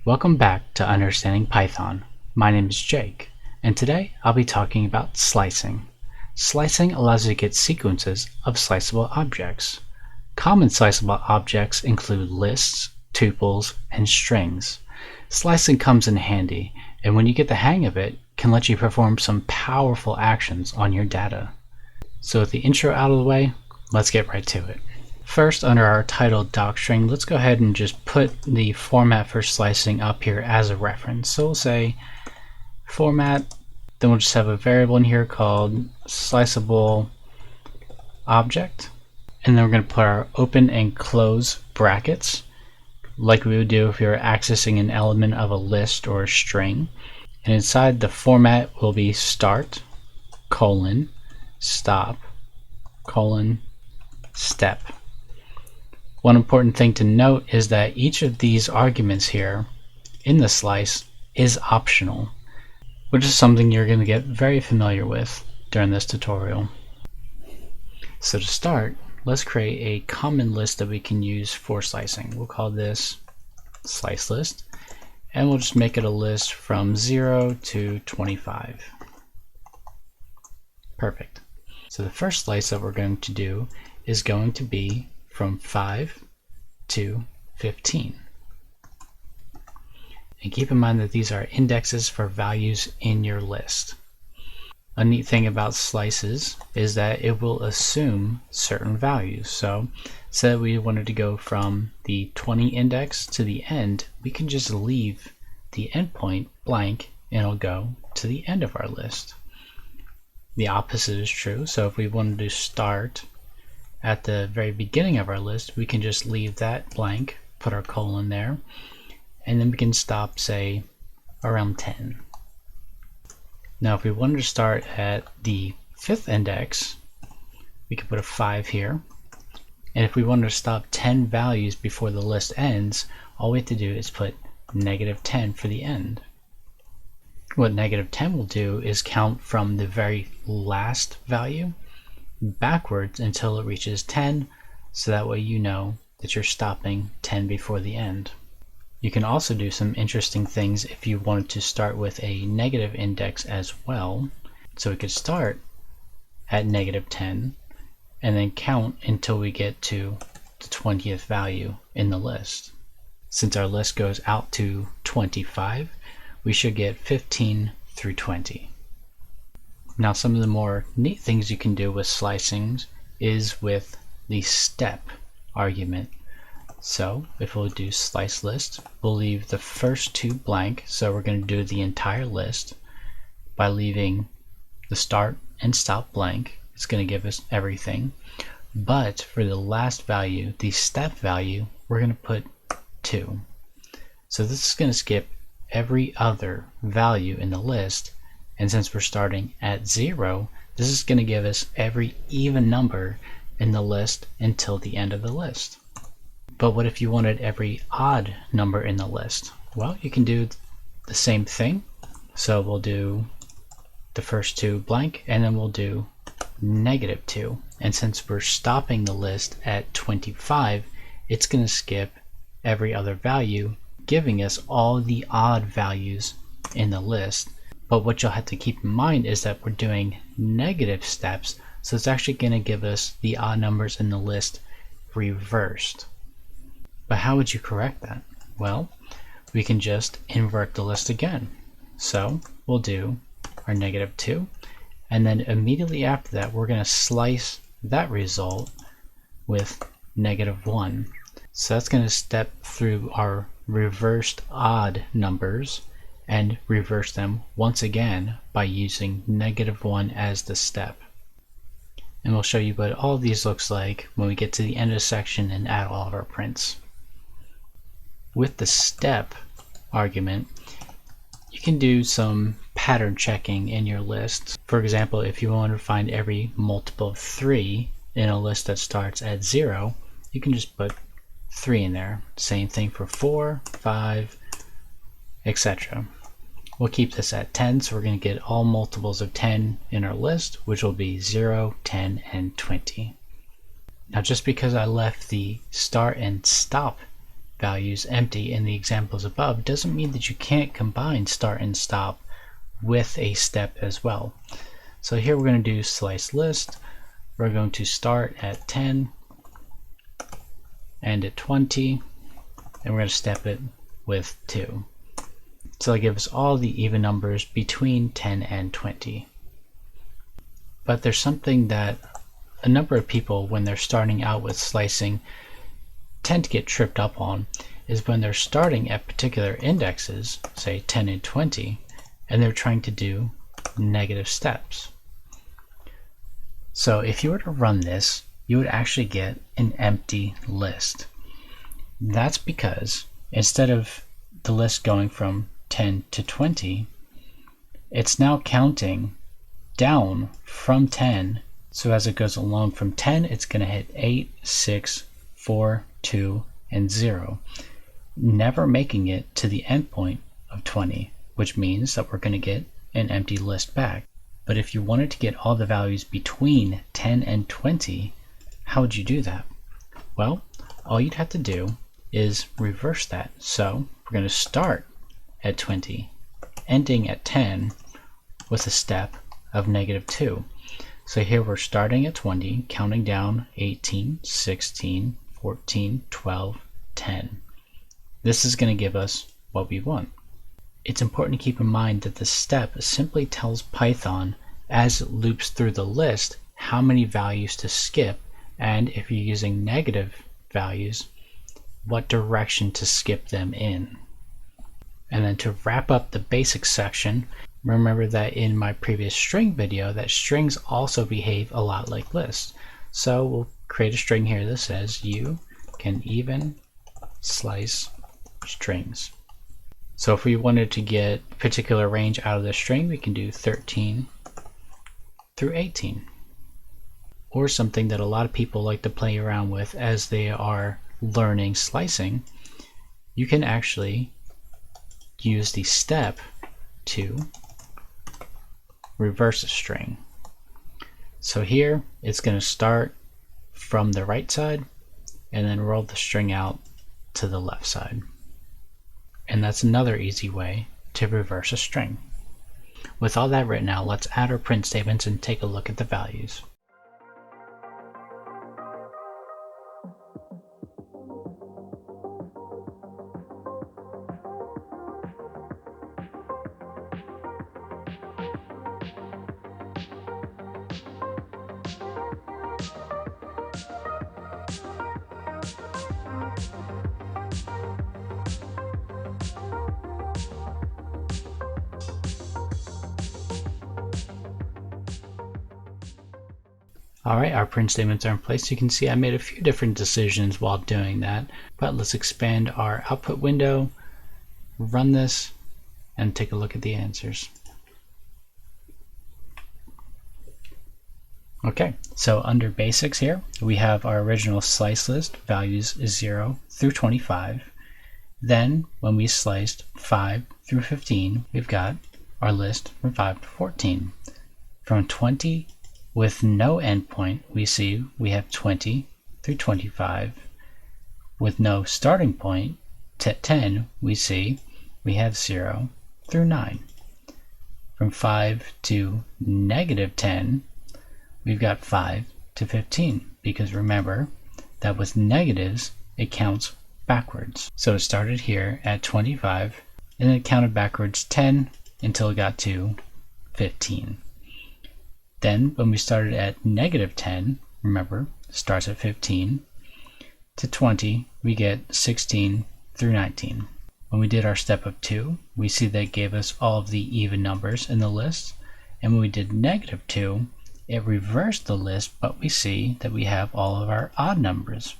Welcome back to Understanding Python. My name is Jake, and today I'll be talking about slicing. Slicing allows you to get sequences of sliceable objects. Common sliceable objects include lists, tuples, and strings. Slicing comes in handy, and when you get the hang of it, can let you perform some powerful actions on your data. So with the intro out of the way, let's get right to it. First, under our title docstring, let's go ahead and just put the format for slicing up here as a reference. So we'll say format, then we'll just have a variable in here called sliceable object, and then we're going to put our open and close brackets like we would do if we were accessing an element of a list or a string. And inside the format will be start, colon, stop, colon, step. One important thing to note is that each of these arguments here in the slice is optional, which is something you're going to get very familiar with during this tutorial. So to start, let's create a common list that we can use for slicing. We'll call this slice list, and we'll just make it a list from 0 to 25. Perfect. So the first slice that we're going to do is going to be from 5 to 15. And keep in mind that these are indexes for values in your list. A neat thing about slices is that it will assume certain values. So say that we wanted to go from the 20 index to the end, we can just leave the endpoint blank and it'll go to the end of our list. The opposite is true. So if we wanted to start at the very beginning of our list, we can just leave that blank, put our colon there, and then we can stop, say, around 10. Now if we wanted to start at the 5th index, we could put a 5 here. And if we wanted to stop 10 values before the list ends, all we have to do is put -10 for the end. What -10 will do is count from the very last value backwards until it reaches 10, so that way you know that you're stopping 10 before the end. You can also do some interesting things if you wanted to start with a negative index as well. So we could start at -10 and then count until we get to the 20th value in the list. Since our list goes out to 25, we should get 15 through 20. Now some of the more neat things you can do with slicing is with the step argument. So if we'll do slice list, we'll leave the first two blank, so we're going to do the entire list by leaving the start and stop blank. It's going to give us everything, but for the last value, the step value, we're going to put 2. So this is going to skip every other value in the list. And since we're starting at 0, this is going to give us every even number in the list until the end of the list. But what if you wanted every odd number in the list? Well, you can do the same thing. So we'll do the first two blank, and then we'll do -2. And since we're stopping the list at 25, it's going to skip every other value, giving us all the odd values in the list. But what you'll have to keep in mind is that we're doing negative steps, so it's actually going to give us the odd numbers in the list reversed. But how would you correct that? Well, we can just invert the list again. So we'll do our -2, and then immediately after that we're going to slice that result with -1. So that's going to step through our reversed odd numbers and reverse them once again by using -1 as the step. And we'll show you what all of these looks like when we get to the end of the section and add all of our prints. With the step argument, you can do some pattern checking in your list. For example, if you want to find every multiple of 3 in a list that starts at 0, you can just put 3 in there. Same thing for 4, 5, etc. We'll keep this at 10, so we're going to get all multiples of 10 in our list, which will be 0, 10, and 20. Now just because I left the start and stop values empty in the examples above doesn't mean that you can't combine start and stop with a step as well. So here we're going to do slice list. We're going to start at 10, end at 20, and we're going to step it with 2. So that gives us all the even numbers between 10 and 20. But there's something that a number of people, when they're starting out with slicing, tend to get tripped up on, is when they're starting at particular indexes, say 10 and 20, and they're trying to do negative steps. So if you were to run this, you would actually get an empty list. That's because instead of the list going from 10 to 20, it's now counting down from 10. So as it goes along from 10, it's going to hit 8, 6, 4, 2, and 0, never making it to the endpoint of 20, which means that we're going to get an empty list back. But if you wanted to get all the values between 10 and 20, how would you do that? Well, all you'd have to do is reverse that. So we're going to start at 20, ending at 10 with a step of -2. So here we're starting at 20, counting down 18, 16, 14, 12, 10. This is going to give us what we want. It's important to keep in mind that the step simply tells Python, as it loops through the list, how many values to skip, and if you're using negative values, what direction to skip them in. And then to wrap up the basics section, remember that in my previous string video that strings also behave a lot like lists. So we'll create a string here that says you can even slice strings. So if we wanted to get a particular range out of the string, we can do 13 through 18. Or something that a lot of people like to play around with as they are learning slicing, you can actually use the step to reverse a string. So here it's going to start from the right side and then roll the string out to the left side. And that's another easy way to reverse a string. With all that written out, let's add our print statements and take a look at the values. Alright, our print statements are in place. You can see I made a few different decisions while doing that, but let's expand our output window, run this, and take a look at the answers. Okay, so under basics here, we have our original slice list, values 0 through 25. Then when we sliced 5 through 15, we've got our list from 5 to 14. From 20 with no endpoint, we see we have 20 through 25. With no starting point, to 10, we see we have 0 through 9. From 5 to -10, we've got 5 to 15, because remember that with negatives, it counts backwards. So it started here at 25, and then it counted backwards 10 until it got to 15. Then when we started at -10, remember, it starts at 15, to 20, we get 16 through 19. When we did our step of 2, we see that it gave us all of the even numbers in the list. And when we did -2, it reversed the list, but we see that we have all of our odd numbers.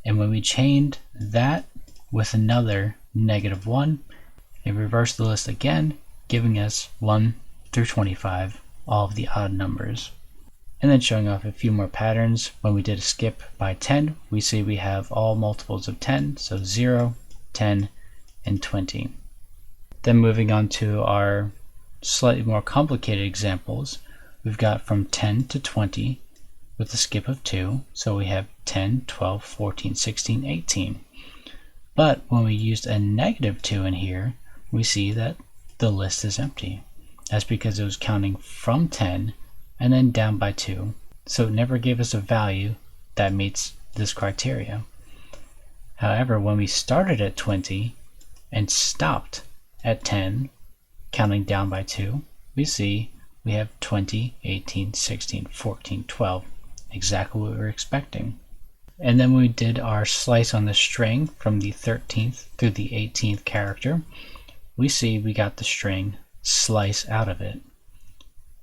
And when we chained that with another -1, it reversed the list again, giving us 1 through 25, all of the odd numbers. And then showing off a few more patterns, when we did a skip by 10, we see we have all multiples of 10, so 0, 10, and 20. Then moving on to our slightly more complicated examples, we've got from 10 to 20 with a skip of 2, so we have 10, 12, 14, 16, 18. But when we used a -2 in here, we see that the list is empty. That's because it was counting from 10 and then down by 2. So it never gave us a value that meets this criteria. However, when we started at 20 and stopped at 10, counting down by 2, we see we have 20, 18, 16, 14, 12, exactly what we were expecting. And then when we did our slice on the string from the 13th through the 18th character, we see we got the string slice out of it.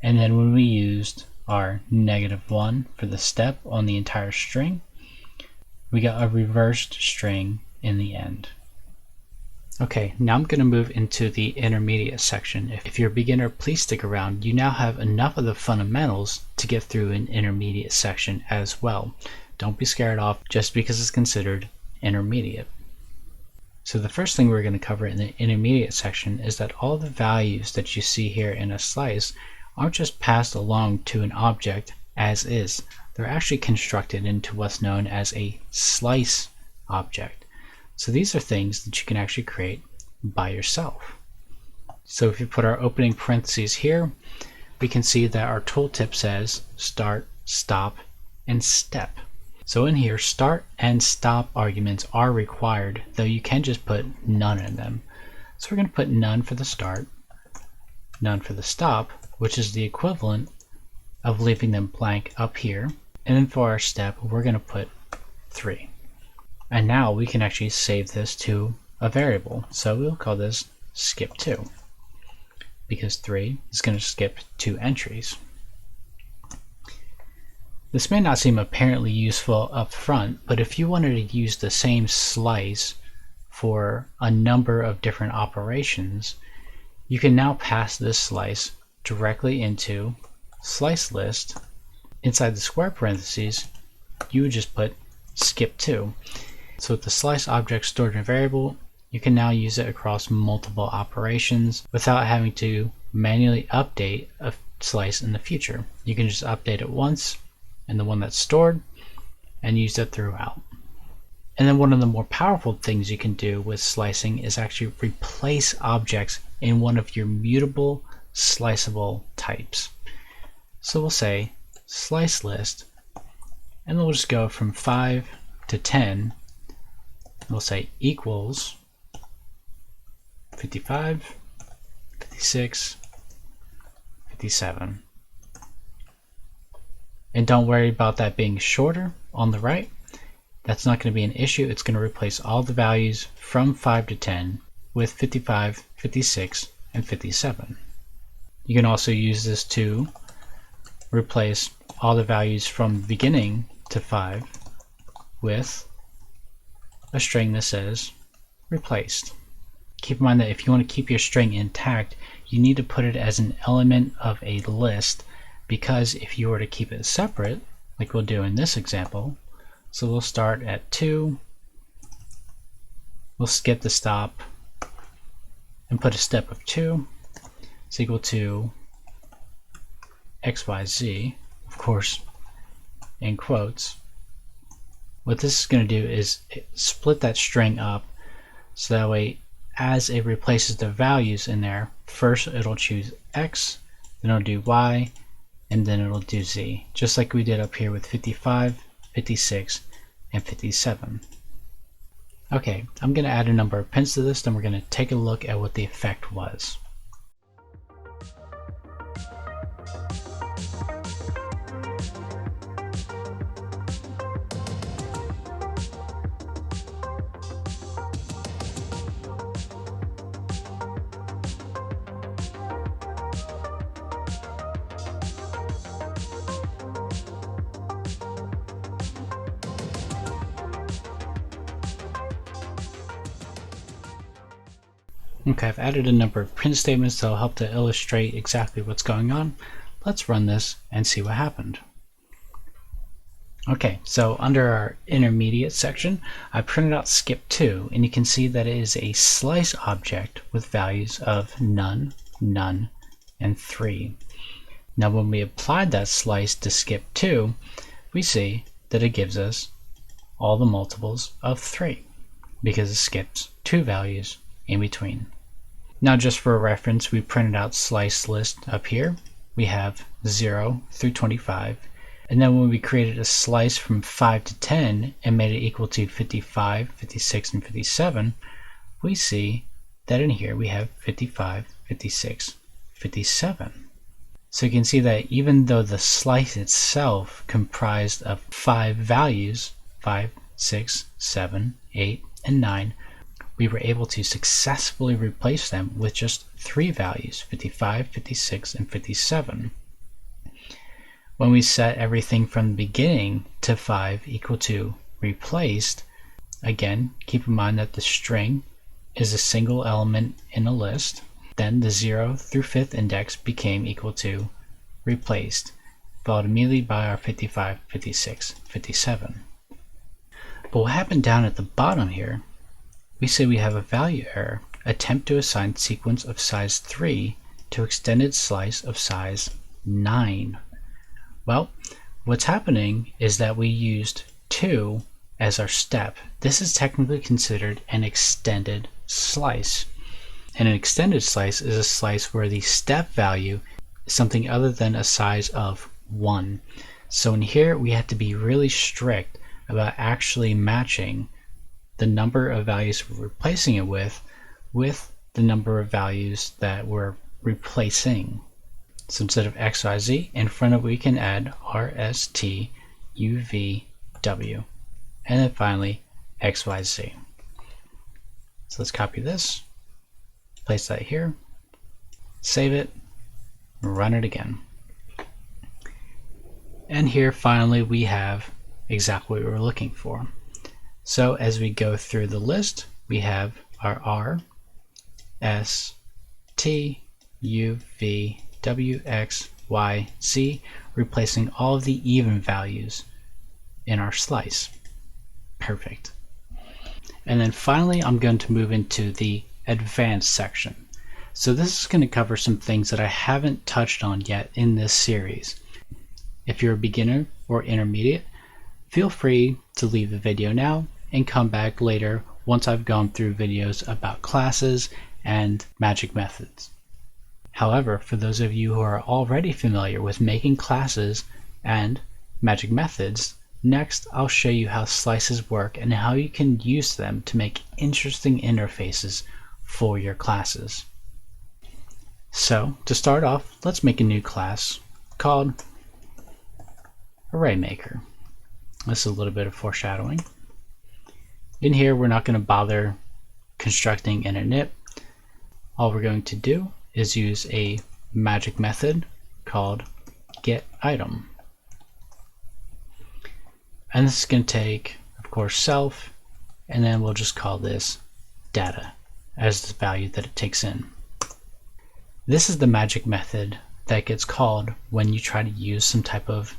And then when we used our -1 for the step on the entire string, we got a reversed string in the end. Okay, now I'm going to move into the intermediate section. If you're a beginner, please stick around. You now have enough of the fundamentals to get through an intermediate section as well. Don't be scared off just because it's considered intermediate. So the first thing we're going to cover in the intermediate section is that all the values that you see here in a slice aren't just passed along to an object as is. They're actually constructed into what's known as a slice object. So these are things that you can actually create by yourself. So if you put our opening parentheses here, we can see that our tooltip says start, stop, and step. So in here, start and stop arguments are required, though you can just put none in them. So we're going to put none for the start, none for the stop, which is the equivalent of leaving them blank up here. And then for our step, we're going to put 3. And now we can actually save this to a variable. So we'll call this skip2, because 3 is going to skip 2 entries. This may not seem apparently useful up front, but if you wanted to use the same slice for a number of different operations, you can now pass this slice directly into slice list. Inside the square parentheses, you would just put skip2. So with the slice object stored in a variable, you can now use it across multiple operations without having to manually update a slice in the future. You can just update it once in the one that's stored and use it throughout. And then one of the more powerful things you can do with slicing is actually replace objects in one of your mutable sliceable types. So we'll say slice list, and we'll just go from 5 to 10. We'll say equals 55, 56, 57. And don't worry about that being shorter on the right. That's not going to be an issue. It's going to replace all the values from 5 to 10 with 55, 56, and 57. You can also use this to replace all the values from beginning to 5 with a string that says replaced. Keep in mind that if you want to keep your string intact, you need to put it as an element of a list, because if you were to keep it separate, like we'll do in this example, so we'll start at 2, we'll skip the stop and put a step of 2 is equal to XYZ, of course, in quotes. What this is going to do is split that string up so that way as it replaces the values in there, first it'll choose X, then it'll do Y, and then it'll do Z, just like we did up here with 55, 56, and 57. Okay, I'm going to add a number of pins to this, then we're going to take a look at what the effect was. Okay, I've added a number of print statements that will help to illustrate exactly what's going on. Let's run this and see what happened. Okay, so under our intermediate section, I printed out skip2, and you can see that it is a slice object with values of none, none, and 3. Now when we applied that slice to skip2, we see that it gives us all the multiples of 3. because it skips 2 values in between. Now just for a reference, we printed out slice list up here. We have 0 through 25. And then when we created a slice from 5 to 10 and made it equal to 55, 56, and 57, we see that in here we have 55, 56, 57. So you can see that even though the slice itself comprised of 5 values, 5, 6, 7, 8, and 9, we were able to successfully replace them with just 3 values, 55, 56, and 57. When we set everything from the beginning to 5 equal to replaced, again, keep in mind that the string is a single element in a list. Then the 0 through 5th index became equal to replaced, followed immediately by our 55, 56, 57. But what happened down at the bottom here, we say we have a value error. Attempt to assign sequence of size 3 to extended slice of size 9. Well, what's happening is that we used 2 as our step. This is technically considered an extended slice. And an extended slice is a slice where the step value is something other than a size of 1. So in here we have to be really strict about actually matching the number of values we're replacing it with the number of values that we're replacing. So instead of XYZ, in front of it we can add RST, UV, W, and then finally XYZ. So let's copy this, place that here, save it, run it again. And here finally we have exactly what we were looking for. So as we go through the list, we have our R, S, T, U, V, W, X, Y, Z, replacing all of the even values in our slice. Perfect. And then finally, I'm going to move into the advanced section. So this is going to cover some things that I haven't touched on yet in this series. If you're a beginner or intermediate, feel free to leave the video now and come back later once I've gone through videos about classes and magic methods. However, for those of you who are already familiar with making classes and magic methods, next I'll show you how slices work and how you can use them to make interesting interfaces for your classes. So to start off, let's make a new class called Array Maker. This is a little bit of foreshadowing. In here we're not going to bother constructing an init. All we're going to do is use a magic method called getItem. And this is going to take, of course, self, and then we'll just call this data as the value that it takes in. This is the magic method that gets called when you try to use some type of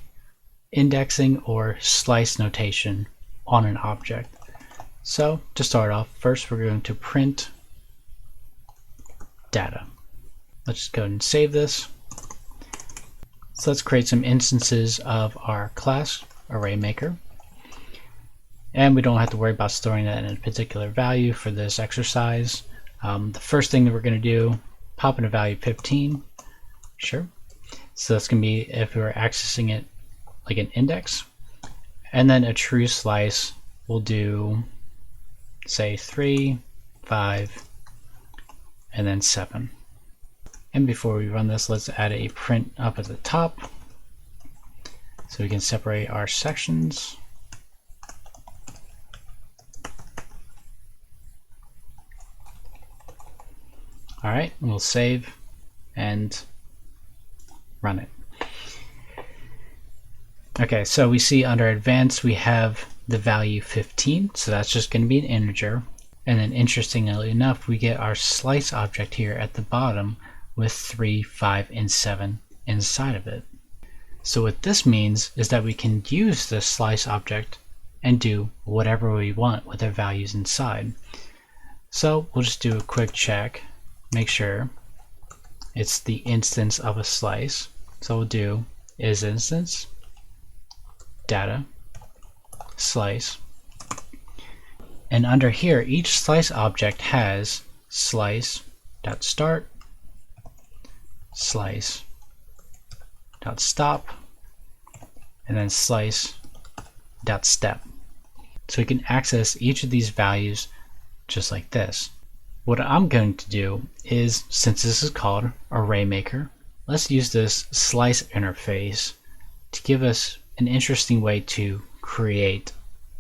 indexing or slice notation on an object. So to start off, first we're going to print data. Let's just go ahead and save this. So let's create some instances of our class Array Maker. And we don't have to worry about storing that in a particular value for this exercise. The first thing that we're going to do, pop in a value 15. Sure. So that's going to be if we were accessing it like an index. And then a true slice will do, say, 3, 5, and then 7. And before we run this, let's add a print up at the top so we can separate our sections. All right, and we'll save and run it. Okay, so we see under advanced we have the value 15, so that's just going to be an integer. And then interestingly enough, we get our slice object here at the bottom with 3, 5, and 7 inside of it. So what this means is that we can use this slice object and do whatever we want with our values inside. So we'll just do a quick check, make sure it's the instance of a slice. So we'll do isInstance data slice, And under here, each slice object has slice.start, slice.stop, and then slice.step. So we can access each of these values just like this. What I'm going to do is, since this is called Array Maker, let's use this slice interface to give us an interesting way to create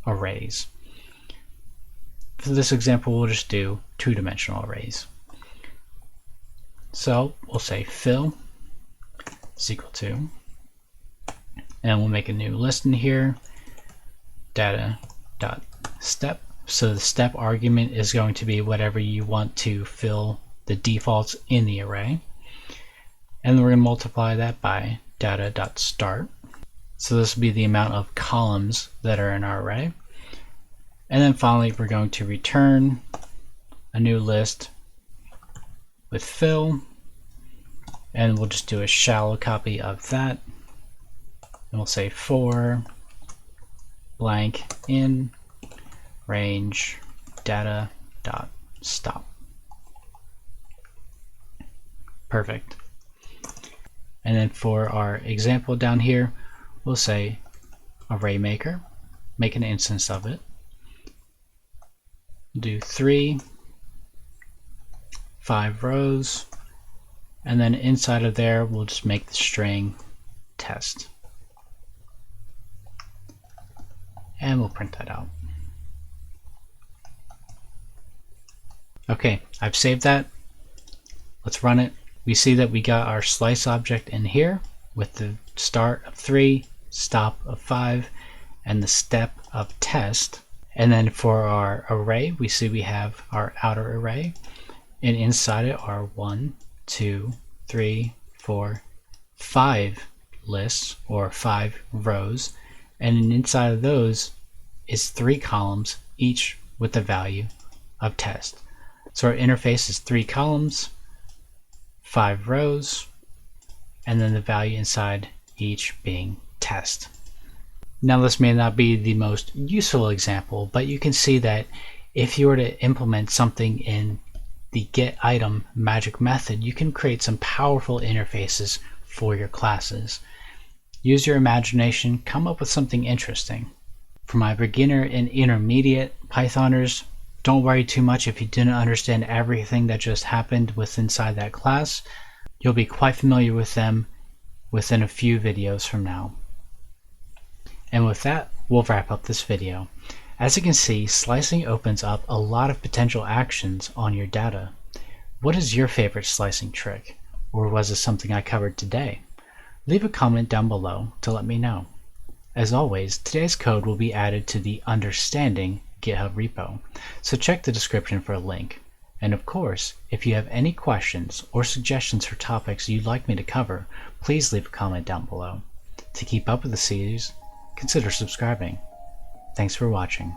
arrays. For this example, we'll just do two-dimensional arrays. So we'll say fill is equal to, and we'll make a new list in here, data.step. So the step argument is going to be whatever you want to fill the defaults in the array. And we're going to multiply that by data.start. So this will be the amount of columns that are in our array. And then finally, we're going to return a new list with fill. And we'll just do a shallow copy of that. And we'll say for blank in range data.stop. Perfect. And then for our example down here, we'll say Array Maker, make an instance of it, do 3, 5 rows, and then inside of there we'll just make the string test. And we'll print that out. Okay, I've saved that. Let's run it. We see that we got our slice object in here with the start of 3, stop of 5, and the step of test. And then for our array, we see we have our outer array, and inside it are 1, 2, 3, 4, 5 lists or 5 rows, and inside of those is 3 columns, each with the value of test. So our interface is 3 columns, 5 rows, and then the value inside each being test. Now this may not be the most useful example, but you can see that if you were to implement something in the getItem magic method, you can create some powerful interfaces for your classes. Use your imagination, come up with something interesting. For my beginner and intermediate Pythoners, don't worry too much if you didn't understand everything that just happened inside that class. You'll be quite familiar with them within a few videos from now. And with that, we'll wrap up this video. As you can see, slicing opens up a lot of potential actions on your data. What is your favorite slicing trick? Or was it something I covered today? Leave a comment down below to let me know. As always, today's code will be added to the Understanding GitHub repo, so check the description for a link. And of course, if you have any questions or suggestions for topics you'd like me to cover, please leave a comment down below. To keep up with the series, consider subscribing. Thanks for watching.